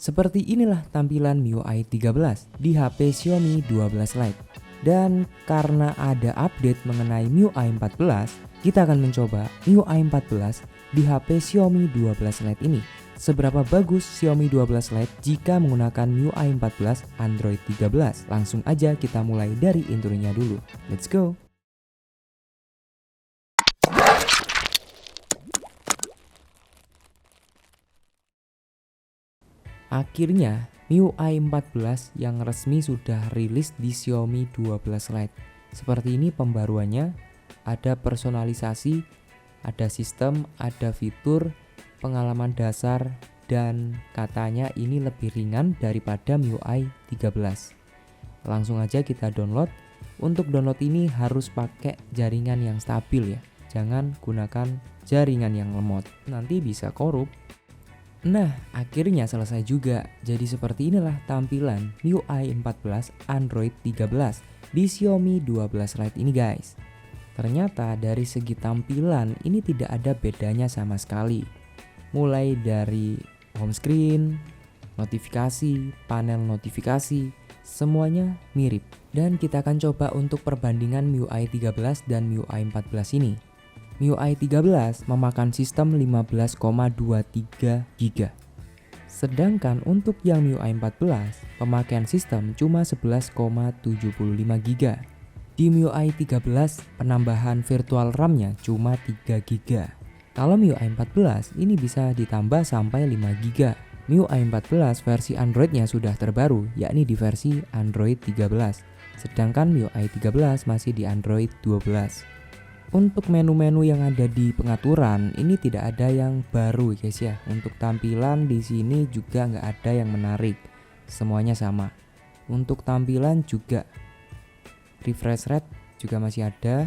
Seperti inilah tampilan MIUI 13 di HP Xiaomi 12 Lite. Dan karena ada update mengenai MIUI 14, kita akan mencoba MIUI 14 di HP Xiaomi 12 Lite ini. Seberapa bagus Xiaomi 12 Lite jika menggunakan MIUI 14 Android 13? Langsung aja kita mulai dari intronya dulu. Let's go! Akhirnya MIUI 14 yang resmi sudah rilis di Xiaomi 12 Lite. Seperti ini pembaruannya, ada personalisasi, ada sistem, ada fitur, pengalaman dasar, dan katanya ini lebih ringan daripada MIUI 13. Langsung aja kita download. Untuk download ini harus pakai jaringan yang stabil ya. Jangan gunakan jaringan yang lemot, nanti bisa korup. Nah, akhirnya selesai juga. Jadi seperti inilah tampilan MIUI 14 Android 13 di Xiaomi 12 Lite ini guys. Ternyata dari segi tampilan ini tidak ada bedanya sama sekali. Mulai dari home screen, notifikasi, panel notifikasi, semuanya mirip. Dan kita akan coba untuk perbandingan MIUI 13 dan MIUI 14 ini. MIUI 13 memakan sistem 15,23 GB. Sedangkan untuk yang MIUI 14, pemakaian sistem cuma 11,75 GB. Di MIUI 13, penambahan virtual RAM-nya cuma 3 GB. Kalau MIUI 14, ini bisa ditambah sampai 5 GB. MIUI 14 versi Android-nya sudah terbaru, yakni di versi Android 13. Sedangkan MIUI 13 masih di Android 12. Untuk menu-menu yang ada di pengaturan ini tidak ada yang baru guys ya. Untuk tampilan di sini juga nggak ada yang menarik, semuanya sama. Untuk tampilan juga refresh rate juga masih ada.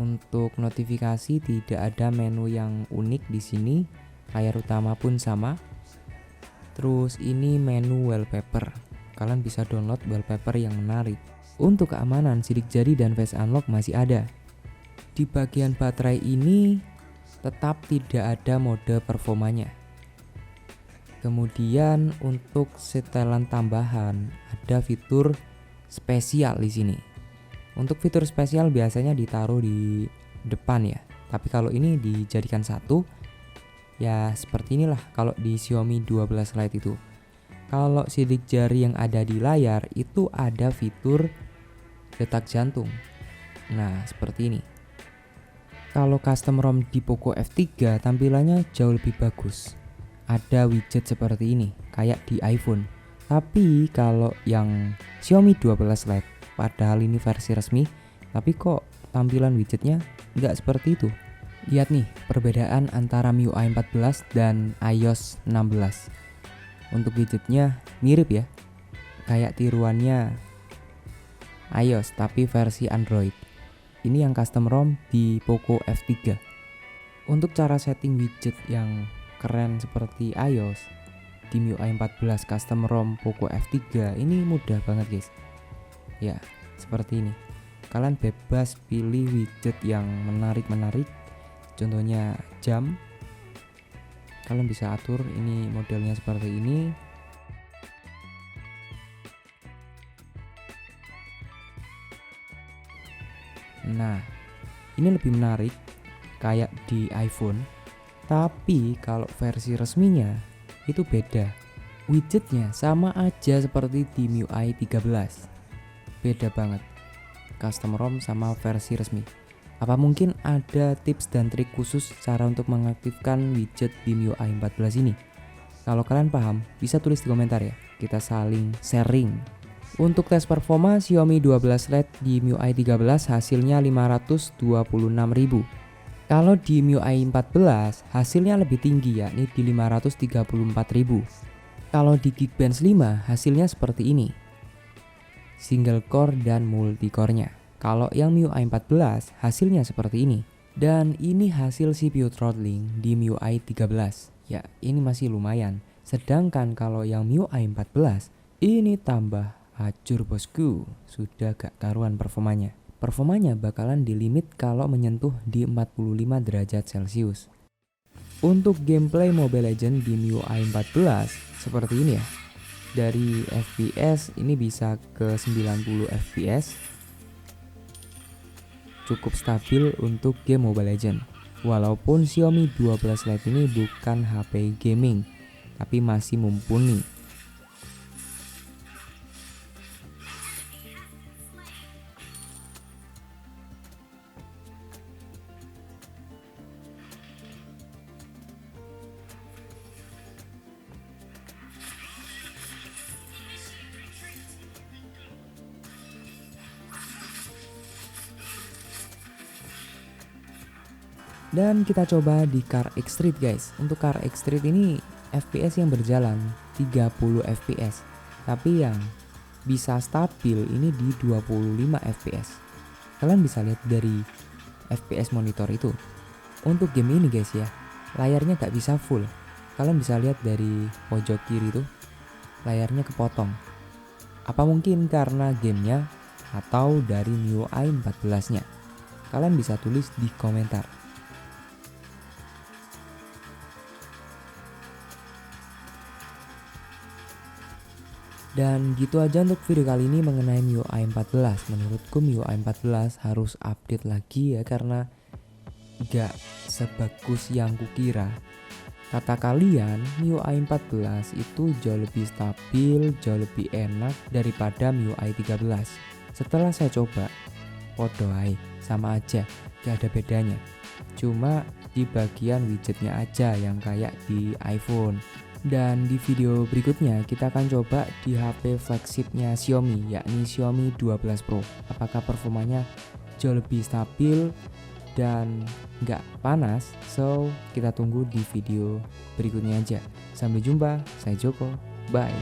Untuk notifikasi tidak ada menu yang unik di sini. Layar utama pun sama. Terus ini menu wallpaper. Kalian bisa download wallpaper yang menarik. Untuk keamanan sidik jari dan face unlock masih ada. Di bagian baterai ini tetap tidak ada mode performanya. Kemudian untuk setelan tambahan ada fitur spesial di sini. Untuk fitur spesial biasanya ditaruh di depan ya. Tapi kalau ini dijadikan satu, ya seperti inilah kalau di Xiaomi 12 Lite itu. Kalau sidik jari yang ada di layar itu ada fitur detak jantung. Nah, seperti ini. Kalau custom ROM di Poco F3 tampilannya jauh lebih bagus. Ada widget seperti ini, kayak di iPhone. Tapi kalau yang Xiaomi 12 Lite, padahal ini versi resmi, tapi kok tampilan widgetnya nggak seperti itu. Lihat nih perbedaan antara MIUI 14 dan iOS 16. Untuk widgetnya mirip ya, kayak tiruannya iOS tapi versi Android. Ini yang custom ROM di Poco F3. Untuk cara setting widget yang keren seperti iOS di MIUI 14 custom ROM Poco F3 ini mudah banget guys. Ya, seperti ini. Kalian bebas pilih widget yang menarik-menarik. Contohnya jam. Kalian bisa atur ini modelnya seperti ini. Nah, ini lebih menarik kayak di iPhone. Tapi kalau versi resminya itu beda. Widgetnya sama aja seperti di MIUI 13. Beda banget. Custom ROM sama versi resmi. Apa mungkin ada tips dan trik khusus cara untuk mengaktifkan widget di MIUI 14 ini? Kalau kalian paham, bisa tulis di komentar ya. Kita saling sharing. Untuk tes performa Xiaomi 12 Lite di MIUI 13 hasilnya 526.000. Kalau di MIUI 14 hasilnya lebih tinggi yakni di 534.000. Kalau di Geekbench 5 hasilnya seperti ini. Single core dan multi core-nya. Kalau yang MIUI 14 hasilnya seperti ini. Dan ini hasil CPU throttling di MIUI 13. Ya, ini masih lumayan. Sedangkan kalau yang MIUI 14 ini tambah hancur bosku, sudah gak karuan performanya. Performanya bakalan di limit kalau menyentuh di 45 derajat Celcius. Untuk gameplay Mobile Legends di MIUI 14 seperti ini ya. Dari FPS ini bisa ke 90 FPS. Cukup stabil untuk game Mobile Legends. Walaupun Xiaomi 12 Lite ini bukan HP gaming, tapi masih mumpuni. Dan kita coba di CarX Street guys. Untuk CarX Street ini FPS yang berjalan 30 FPS. Tapi yang bisa stabil ini di 25 FPS. Kalian bisa lihat dari FPS monitor itu. Untuk game ini guys ya, layarnya gak bisa full. Kalian bisa lihat dari pojok kiri tuh, layarnya kepotong. Apa mungkin karena gamenya atau dari MIUI 14 nya? Kalian bisa tulis di komentar. Dan gitu aja untuk video kali ini mengenai MIUI 14. Menurutku MIUI 14 harus update lagi ya, karena gak sebagus yang kukira. Kata kalian MIUI 14 itu jauh lebih stabil, jauh lebih enak daripada MIUI 13. Setelah saya coba, podo ae, sama aja, gak ada bedanya. Cuma di bagian widgetnya aja yang kayak di iPhone. Dan di video berikutnya kita akan coba di HP flagshipnya Xiaomi, yakni Xiaomi 12 Pro. Apakah performanya jauh lebih stabil dan nggak panas? So kita tunggu di video berikutnya aja. Sampai jumpa, saya Joko, bye.